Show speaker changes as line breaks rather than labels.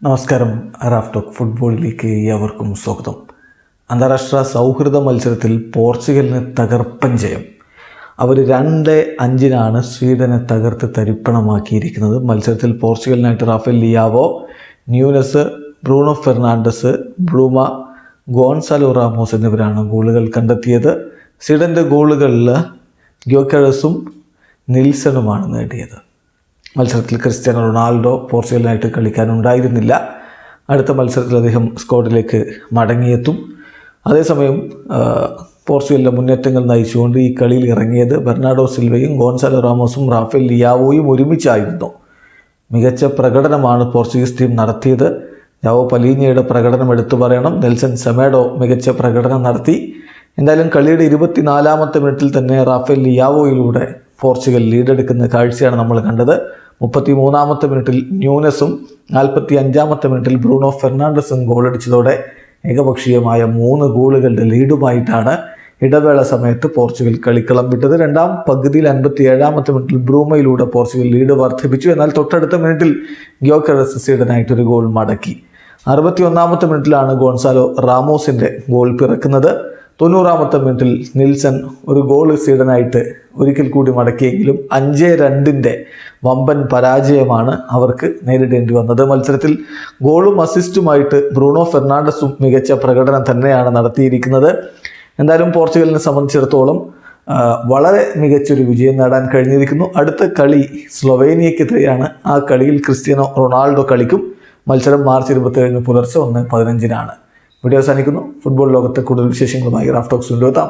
നമസ്കാരം. Raf talk ഫുട്ബോളിലേക്ക് ഏവർക്കും സ്വാഗതം. അന്താരാഷ്ട്ര സൗഹൃദ മത്സരത്തിൽ പോർച്ചുഗലിന് തകർപ്പൻ ജയം. അവർ 2-5 സ്വീഡനെ തകർത്ത് തരിപ്പണമാക്കിയിരിക്കുന്നത്. മത്സരത്തിൽ പോർച്ചുഗലിനായിട്ട് Rafael Leao, Nunes, Bruno Fernandes, Bruma, Goncalo Ramos എന്നിവരാണ് ഗോളുകൾ കണ്ടെത്തിയത്. സ്വീഡൻ്റെ ഗോളുകളിൽ ഗ്യോക്കെറസും നിൽസണുമാണ് നേടിയത്. മത്സരത്തിൽ ക്രിസ്ത്യാനോ റൊണാൾഡോ പോർച്ചുഗലിനായിട്ട് കളിക്കാനുണ്ടായിരുന്നില്ല. അടുത്ത മത്സരത്തിൽ അദ്ദേഹം സ്ക്വാഡിലേക്ക് മടങ്ങിയെത്തും. അതേസമയം പോർച്ചുഗലിലെ മുന്നേറ്റങ്ങൾ നയിച്ചുകൊണ്ട് ഈ കളിയിൽ ഇറങ്ങിയത് ബെർണാഡോ സിൽവയും ഗോൺസാലോ റാമോസും റാഫേൽ ലിയാവോയും ഒരുമിച്ചായിരുന്നു. മികച്ച പ്രകടനമാണ് പോർച്ചുഗീസ് ടീം നടത്തിയത്. ജാവോ പലീഞ്ഞയുടെ പ്രകടനം എടുത്തു പറയണം. നെൽസൺ സെമേഡോ മികച്ച പ്രകടനം നടത്തി. എന്തായാലും കളിയുടെ 24-ാമത്തെ മിനിറ്റിൽ തന്നെ റാഫേൽ ലിയാവോയിലൂടെ പോർച്ചുഗൽ ലീഡെടുക്കുന്ന കാഴ്ചയാണ് നമ്മൾ കണ്ടത്. 33-ാമത്തെ മിനിറ്റിൽ ന്യൂനസും 45-ാമത്തെ മിനിറ്റിൽ ബ്രൂണോ ഫെർണാണ്ടസും ഗോളടിച്ചതോടെ ഏകപക്ഷീയമായ 3 ഗോളുകളുടെ ലീഡുമായിട്ടാണ് ഇടവേള സമയത്ത് പോർച്ചുഗൽ കളിക്കളം വിട്ടത്. രണ്ടാം പകുതിയിൽ 57-ാമത്തെ മിനിറ്റിൽ ബ്രൂമയിലൂടെ പോർച്ചുഗൽ ലീഡ് വർദ്ധിപ്പിച്ചു. എന്നാൽ തൊട്ടടുത്ത മിനിറ്റിൽ ഗ്യോക്കെറസ് സ്വീഡനായിട്ടൊരു ഗോൾ മടക്കി. 61-ാമത്തെ മിനിറ്റിലാണ് ഗോൺസാലോ റാമോസിൻ്റെ ഗോൾ പിറക്കുന്നത്. 90-ാമത്തെ മിനിറ്റിൽ നിൽസൺ ഒരു ഗോൾ സ്വീഡനായിട്ട് ഒരിക്കൽ കൂടി മടക്കിയെങ്കിലും 5-2 വമ്പൻ പരാജയമാണ് അവർക്ക് നേരിടേണ്ടി വന്നത്. മത്സരത്തിൽ ഗോളും അസിസ്റ്റുമായിട്ട് ബ്രൂണോ ഫെർണാണ്ടസും മികച്ച പ്രകടനം തന്നെയാണ് നടത്തിയിരിക്കുന്നത്. എന്തായാലും പോർച്ചുഗലിനെ സംബന്ധിച്ചിടത്തോളം വളരെ മികച്ചൊരു വിജയം നേടാൻ കഴിഞ്ഞിരിക്കുന്നു. അടുത്ത കളി സ്ലൊവേനിയക്കെതിരെയാണ്. ആ കളിയിൽ ക്രിസ്ത്യാനോ റൊണാൾഡോ കളിക്കും. മത്സരം മാർച്ച് 27 പുലർച്ചെ 1:15 വീഡിയോ അവസാനിക്കുന്നു. ഫുട്ബോൾ ലോകത്തെ കൂടുതൽ വിശേഷങ്ങളുമായി റാഫ് ടോക്സ് കൊണ്ടുവെത്താം.